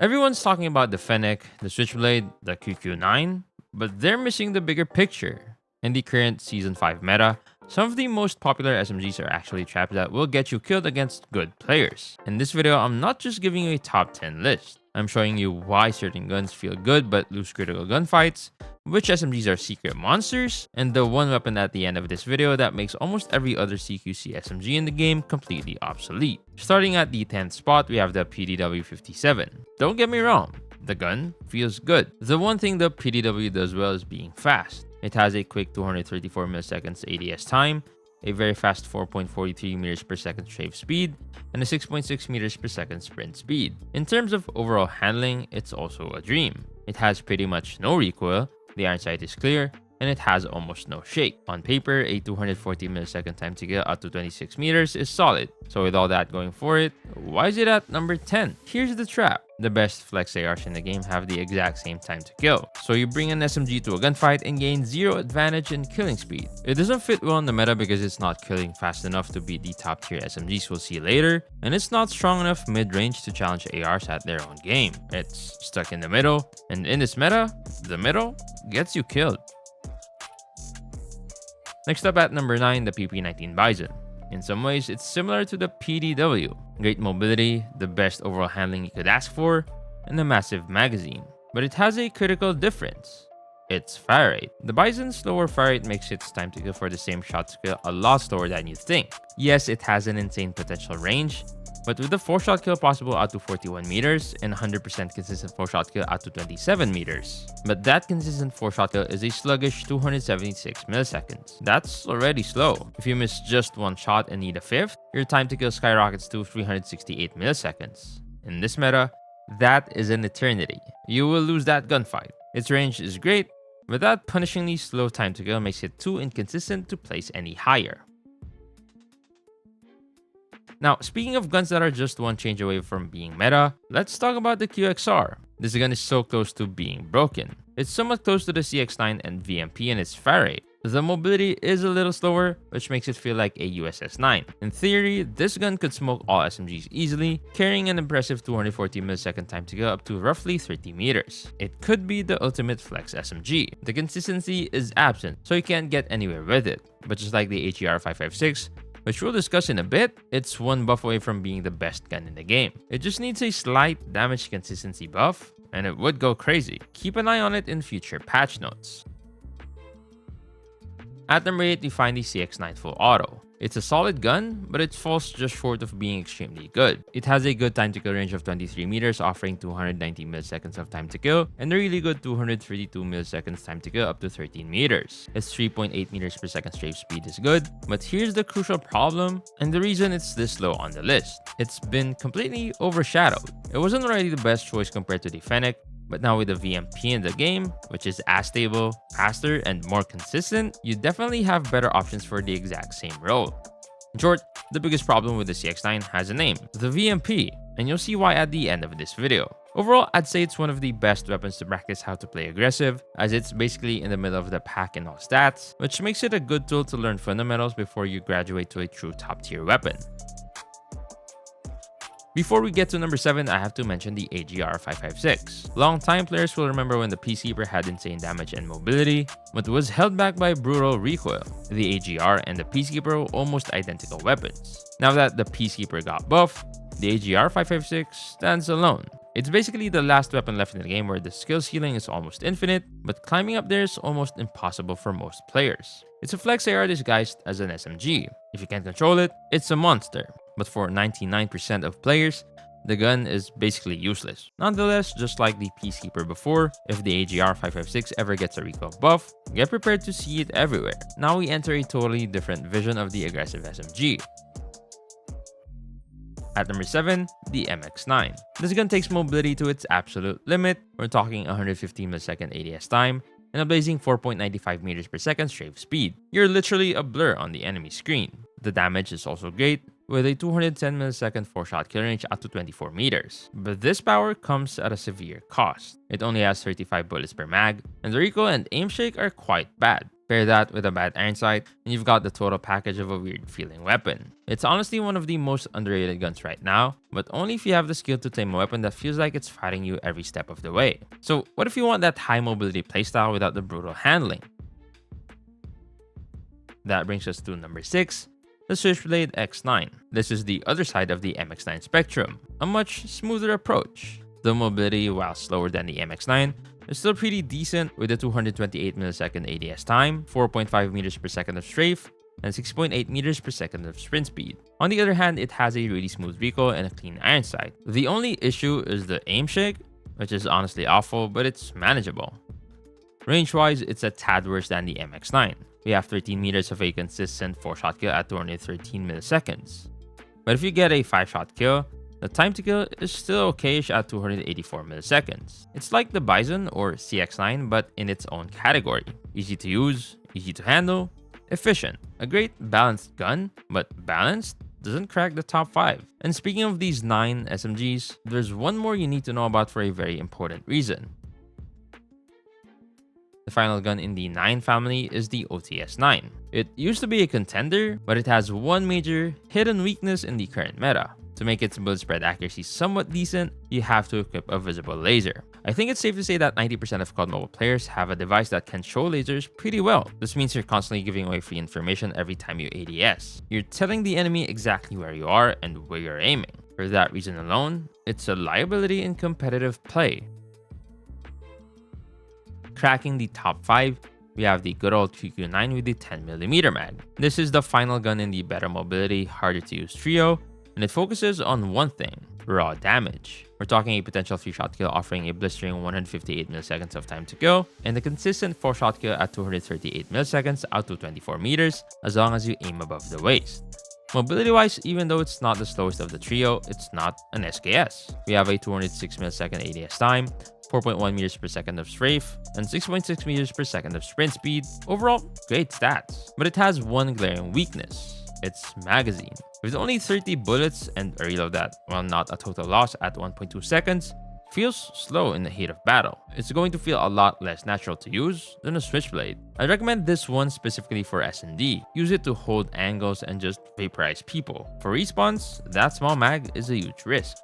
Everyone's talking about the Fennec, the Switchblade, the QQ9, but they're missing the bigger picture. In the current Season 5 meta, some of the most popular SMGs are actually traps that will get you killed against good players. In this video, I'm not just giving you a top 10 list. I'm showing you why certain guns feel good but lose critical gunfights, which SMGs are secret monsters, and the one weapon at the end of this video that makes almost every other CQC SMG in the game completely obsolete. Starting at the 10th spot, we have the PDW-57. Don't get me wrong, the gun feels good. The one thing the PDW does well is being fast. It has a quick 234 milliseconds ADS time, a very fast 4.43 meters per second strafe speed, and a 6.6 meters per second sprint speed. In terms of overall handling, it's also a dream. It has pretty much no recoil, the iron sight is clear, and it has almost no shake. On paper, a 240 millisecond time to kill out to 26 meters is solid. So with all that going for it, why is it at number 10? Here's the trap. The best flex ARs in the game have the exact same time to kill. So you bring an SMG to a gunfight and gain 0 advantage in killing speed. It doesn't fit well in the meta because it's not killing fast enough to beat the top tier SMGs we'll see later, and it's not strong enough mid-range to challenge ARs at their own game. It's stuck in the middle, and in this meta, the middle gets you killed. Next up at number 9, the PP19 Bizon. In some ways, it's similar to the PDW. Great mobility, the best overall handling you could ask for, and a massive magazine. But it has a critical difference. It's fire rate. The Bizon's slower fire rate makes its time to kill for the same shot to kill a lot slower than you think. Yes, it has an insane potential range, but with the 4-shot kill possible out to 41 meters and 100% consistent 4-shot kill out to 27 meters. But that consistent 4-shot kill is a sluggish 276 milliseconds. That's already slow. If you miss just one shot and need a 5th, your time to kill skyrockets to 368 milliseconds. In this meta, that is an eternity. You will lose that gunfight. Its range is great, but that punishingly slow time to kill makes it too inconsistent to place any higher. Now, speaking of guns that are just one change away from being meta, let's talk about the QXR. This gun is so close to being broken. It's somewhat close to the CX9 and VMP in its fire rate. The mobility is a little slower, which makes it feel like a USS-9. In theory, this gun could smoke all SMGs easily, carrying an impressive 240 millisecond time to kill up to roughly 30 meters. It could be the ultimate flex SMG. The consistency is absent, so you can't get anywhere with it. But just like the AGR-556, which we'll discuss in a bit, it's one buff away from being the best gun in the game. It just needs a slight damage consistency buff, and it would go crazy. Keep an eye on it in future patch notes. At number 8, we find the CX9 Full Auto. It's a solid gun, but it falls just short of being extremely good. It has a good time to kill range of 23 meters, offering 290 milliseconds of time to kill, and a really good 232 milliseconds time to kill up to 13 meters. Its 3.8 meters per second strafe speed is good, but here's the crucial problem, and the reason it's this low on the list. It's been completely overshadowed. It wasn't already the best choice compared to the Fennec, but now with the VMP in the game, which is as stable, faster, and more consistent, you definitely have better options for the exact same role. In short, the biggest problem with the CX9 has a name, the VMP, and you'll see why at the end of this video. Overall, I'd say it's one of the best weapons to practice how to play aggressive, as it's basically in the middle of the pack in all stats, which makes it a good tool to learn fundamentals before you graduate to a true top tier weapon. Before we get to number 7, I have to mention the AGR-556. Long-time players will remember when the Peacekeeper had insane damage and mobility, but was held back by brutal recoil. The AGR and the Peacekeeper were almost identical weapons. Now that the Peacekeeper got buffed, the AGR-556 stands alone. It's basically the last weapon left in the game where the skill ceiling is almost infinite, but climbing up there is almost impossible for most players. It's a flex AR disguised as an SMG. If you can't control it, it's a monster. But for 99% of players, the gun is basically useless. Nonetheless, just like the Peacekeeper before, if the AGR-556 ever gets a recoil buff, get prepared to see it everywhere. Now we enter a totally different vision of the aggressive SMG. At number 7, the MX9. This gun takes mobility to its absolute limit. We're talking 115 millisecond ADS time and a blazing 4.95 meters per second strafe speed. You're literally a blur on the enemy screen. The damage is also great, with a 210 millisecond 4-shot kill range up to 24 meters. But this power comes at a severe cost. It only has 35 bullets per mag, and the recoil and aim shake are quite bad. Pair that with a bad iron sight, and you've got the total package of a weird feeling weapon. It's honestly one of the most underrated guns right now, but only if you have the skill to tame a weapon that feels like it's fighting you every step of the way. So what if you want that high mobility playstyle without the brutal handling? That brings us to number 6, the Switchblade X9. This is the other side of the MX9 spectrum, a much smoother approach. The mobility, while slower than the MX9, is still pretty decent with a 228 millisecond ADS time, 4.5 meters per second of strafe, and 6.8 meters per second of sprint speed. On the other hand, it has a really smooth recoil and a clean iron sight. The only issue is the aim shake, which is honestly awful, but it's manageable. Range-wise, it's a tad worse than the MX9. We have 13 meters of a consistent 4-shot kill at 213 milliseconds. But if you get a 5-shot kill, the time to kill is still okayish at 284 milliseconds. It's like the Bizon or CX9 but in its own category. Easy to use, easy to handle, efficient. A great balanced gun, but balanced doesn't crack the top 5. And speaking of these 9 SMGs, there's one more you need to know about for a very important reason. The final gun in the 9 family is the OTS-9. It used to be a contender, but it has one major hidden weakness in the current meta. To make its bullet spread accuracy somewhat decent, you have to equip a visible laser. I think it's safe to say that 90% of COD mobile players have a device that can show lasers pretty well. This means you're constantly giving away free information every time you ADS. You're telling the enemy exactly where you are and where you're aiming. For that reason alone, it's a liability in competitive play. Cracking the top 5, we have the good old QQ9 with the 10mm mag. This is the final gun in the better mobility, harder to use trio, and it focuses on one thing: raw damage. We're talking a potential 3-shot kill offering a blistering 158 milliseconds of time to kill, and a consistent 4-shot kill at 238 milliseconds out to 24 meters as long as you aim above the waist. Mobility wise, even though it's not the slowest of the trio, it's not an SKS. We have a 206 millisecond ADS time, 4.1 meters per second of strafe, and 6.6 meters per second of sprint speed. Overall, great stats. But it has one glaring weakness: its magazine. With only 30 bullets and a reload that, while not a total loss at 1.2 seconds, feels slow in the heat of battle. It's going to feel a lot less natural to use than a Switchblade. I recommend this one specifically for S&D. Use it to hold angles and just vaporize people. For respawns, that small mag is a huge risk.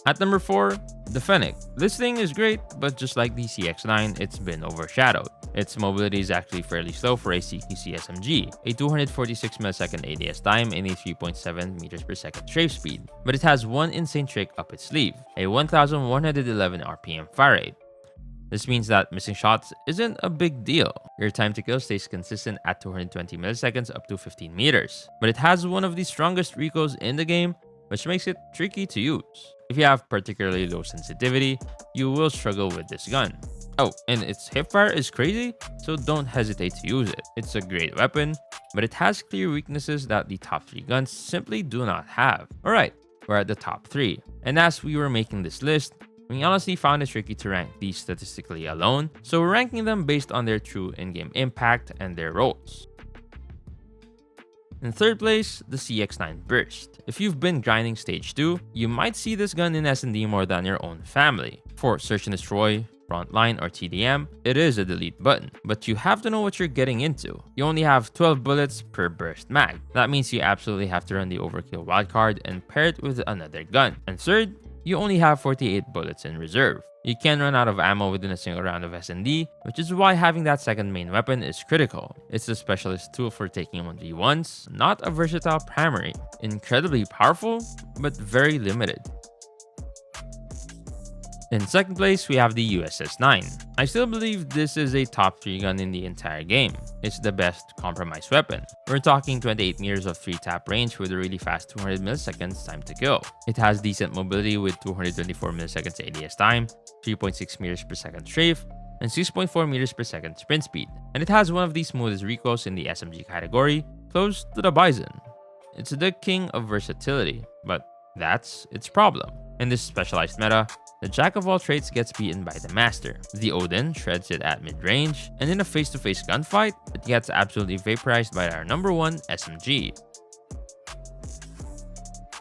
At number 4, the Fennec. This thing is great, but just like the CX9, it's been overshadowed. Its mobility is actually fairly slow for a CQC SMG, a 246 millisecond ADS time and a 3.7 meters per second strafe speed. But it has one insane trick up its sleeve: a 1111 RPM fire rate. This means that missing shots isn't a big deal. Your time to kill stays consistent at 220 milliseconds up to 15 meters. But it has one of the strongest recoils in the game, which makes it tricky to use. If you have particularly low sensitivity, you will struggle with this gun. Oh, and its hipfire is crazy, so don't hesitate to use it. It's a great weapon, but it has clear weaknesses that the top 3 guns simply do not have. Alright, we're at the top 3, and as we were making this list, we honestly found it tricky to rank these statistically alone, so we're ranking them based on their true in-game impact and their roles. In third place, the CX9 Burst. If you've been grinding stage 2, you might see this gun in S&D more than your own family. For Search and Destroy, Frontline, or TDM, it is a delete button, but you have to know what you're getting into. You only have 12 bullets per burst mag. That means you absolutely have to run the overkill wildcard and pair it with another gun. And third, you only have 48 bullets in reserve. You can run out of ammo within a single round of S&D, which is why having that second main weapon is critical. It's a specialist tool for taking 1v1s, not a versatile primary. Incredibly powerful, but very limited. In second place, we have the USS-9. I still believe this is a top 3 gun in the entire game. It's the best compromise weapon. We're talking 28 meters of 3-tap range with a really fast 200 milliseconds time to kill. It has decent mobility with 224 milliseconds ADS time, 3.6 meters per second strafe, and 6.4 meters per second sprint speed. And it has one of the smoothest recoils in the SMG category, close to the Bizon. It's the king of versatility, but that's its problem. In this specialized meta, the jack of all trades gets beaten by the master. The Odin shreds it at mid-range, and in a face-to-face gunfight, it gets absolutely vaporized by our number 1 SMG.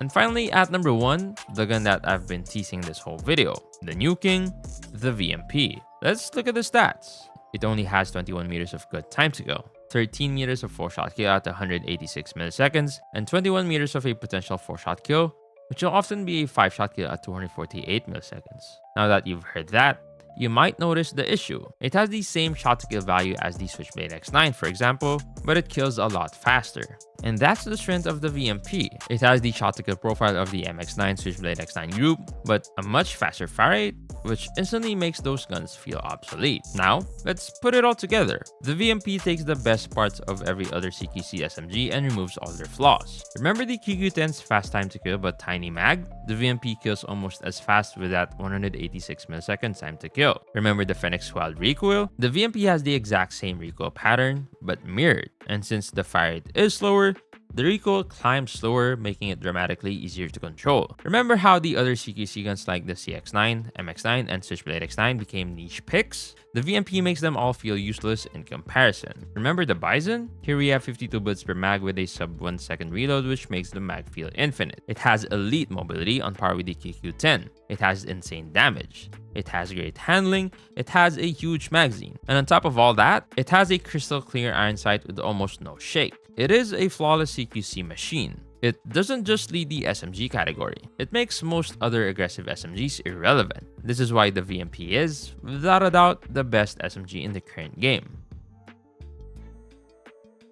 And finally, at number 1, the gun that I've been teasing this whole video, the new king, the VMP. Let's look at the stats. It only has 21 meters of good time to kill, 13 meters of 4-shot kill at 186 milliseconds, and 21 meters of a potential 4-shot kill, which will often be a 5-shot kill at 248 milliseconds. Now that you've heard that, you might notice the issue. It has the same shot to kill value as the Switchblade X9, for example, but it kills a lot faster. And that's the strength of the VMP. It has the shot to kill profile of the MX9 Switchblade X9 group, but a much faster fire rate, which instantly makes those guns feel obsolete. Now, let's put it all together. The VMP takes the best parts of every other CQC SMG and removes all their flaws. Remember the QQ10's fast time to kill but tiny mag? The VMP kills almost as fast with that 186 milliseconds time to kill. Remember the Fennec Squad recoil? The VMP has the exact same recoil pattern, but mirrored. And since the fire rate is slower, the recoil climbs slower, making it dramatically easier to control. Remember how the other CQC guns like the CX9, MX9, and Switchblade X9 became niche picks? The VMP makes them all feel useless in comparison. Remember the Bizon? Here we have 52 bullets per mag with a sub 1 second reload, which makes the mag feel infinite. It has elite mobility on par with the QQ10. It has insane damage. It has great handling, it has a huge magazine, and on top of all that, it has a crystal clear iron sight with almost no shake. It is a flawless CQC machine. It doesn't just lead the SMG category, it makes most other aggressive SMGs irrelevant. This is why the VMP is, without a doubt, the best SMG in the current game.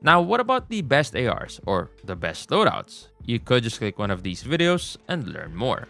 Now, what about the best ARs or the best loadouts? You could just click one of these videos and learn more.